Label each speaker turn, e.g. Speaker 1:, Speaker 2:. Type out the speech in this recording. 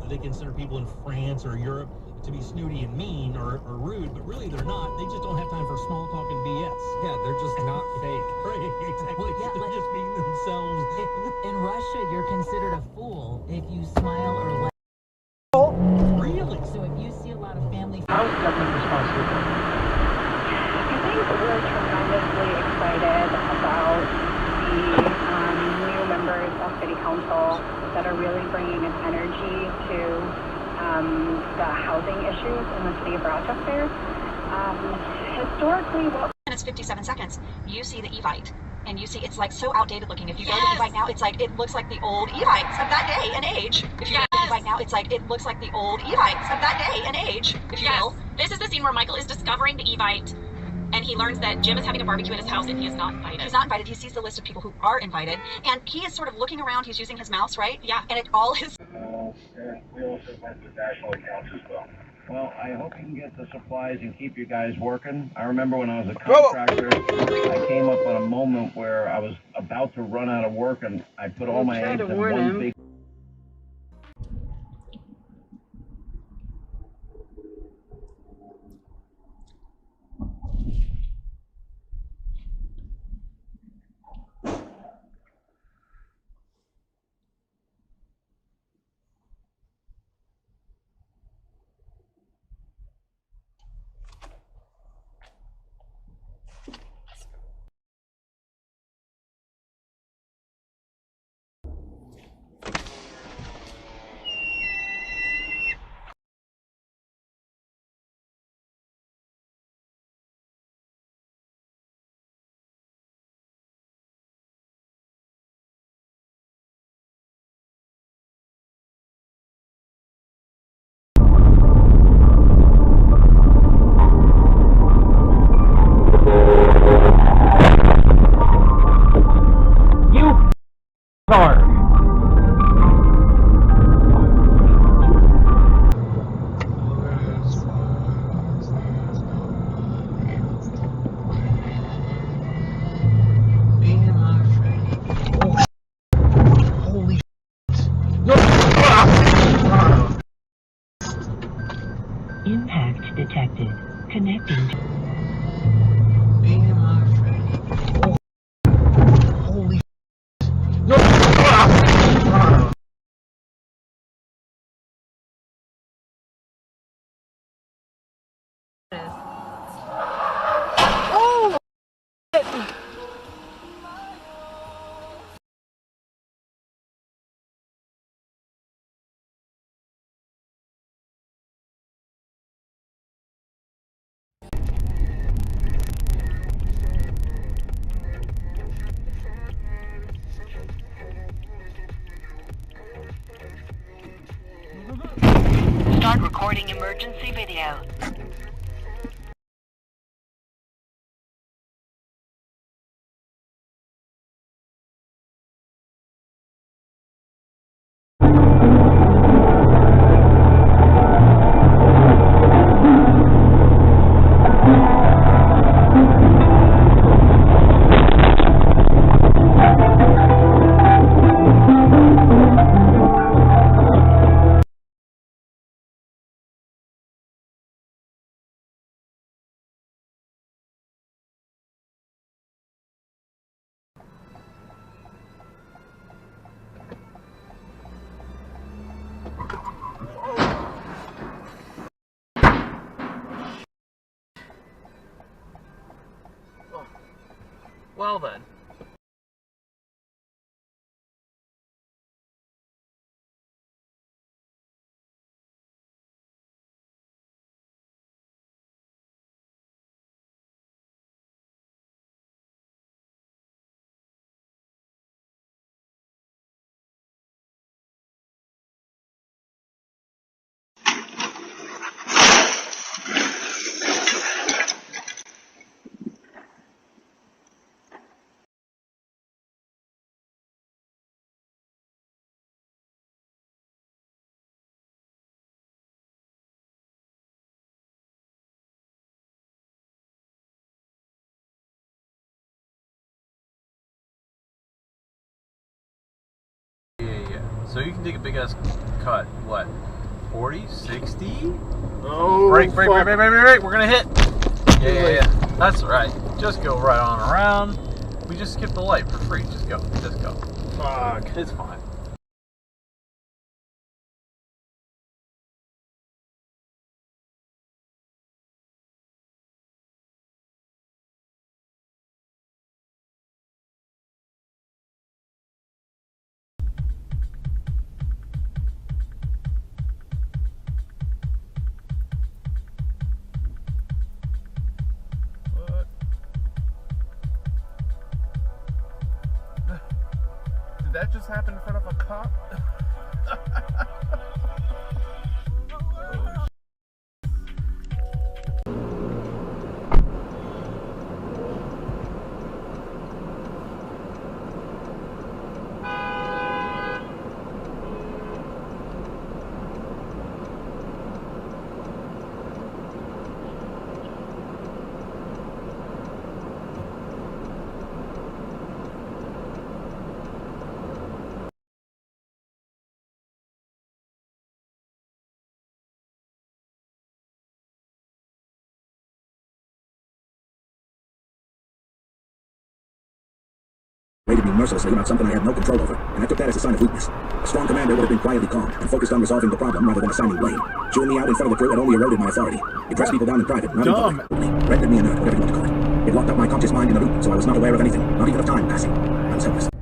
Speaker 1: they consider people in France or Europe to be snooty and mean or rude, but really they're not. They just don't have time for small talk and BS.
Speaker 2: Yeah, they're just not fake.
Speaker 1: Right, exactly.
Speaker 3: Yeah,
Speaker 1: they're just being themselves.
Speaker 3: In Russia, you're considered a fool if you smile or laugh.
Speaker 1: Really?
Speaker 3: So if you see a lot of families...
Speaker 4: How is government responsible? I think we're tremendously excited about the new members of City Council that are really bringing an energy to the housing issues in the city of Rochester. Historically, what...
Speaker 5: And it's 57 seconds. You see the Evite, and you see it's like so outdated looking. If you go to the Evite now, it's like it looks like the old Evites of that day and age. If you go to the Evite now, it's like it looks like the old Evites of that day and age. If you will.
Speaker 6: This is the scene where Michael is discovering the Evite, and he learns that Jim is having a barbecue at his house, and he is not invited.
Speaker 5: He's not invited. He sees the list of people who are invited, and he is sort of looking around. He's using his mouse, right?
Speaker 6: Yeah.
Speaker 5: And it all his...
Speaker 7: We also went to national accounts as well. Well, I hope you can get the supplies and keep you guys working. I remember when I was a contractor, I came up on a moment where I was about to run out of work, and I put all my eggs in one big...
Speaker 3: Impact detected. Connecting to...
Speaker 8: Start recording emergency video.
Speaker 2: Well then. Yeah. So you can take a big ass cut, what?
Speaker 9: 40, 60.
Speaker 2: Oh,
Speaker 9: Brake. We're gonna hit. Yeah. That's right. Just go right on around. We just skipped the light for free. Just go.
Speaker 2: Fuck.
Speaker 9: It's fine.
Speaker 2: Did that just happen in front of a cop?
Speaker 10: Raided me mercilessly about something I had no control over, and I took that as a sign of weakness. A strong commander would have been quietly calm and focused on resolving the problem rather than assigning blame. Chewing me out in front of the crew had only eroded my authority. It pressed people down in private, not in public. Rendered me inert, whatever you want to call it. It locked up my conscious mind in a loop, so I was not aware of anything, not even of time passing. I was helpless.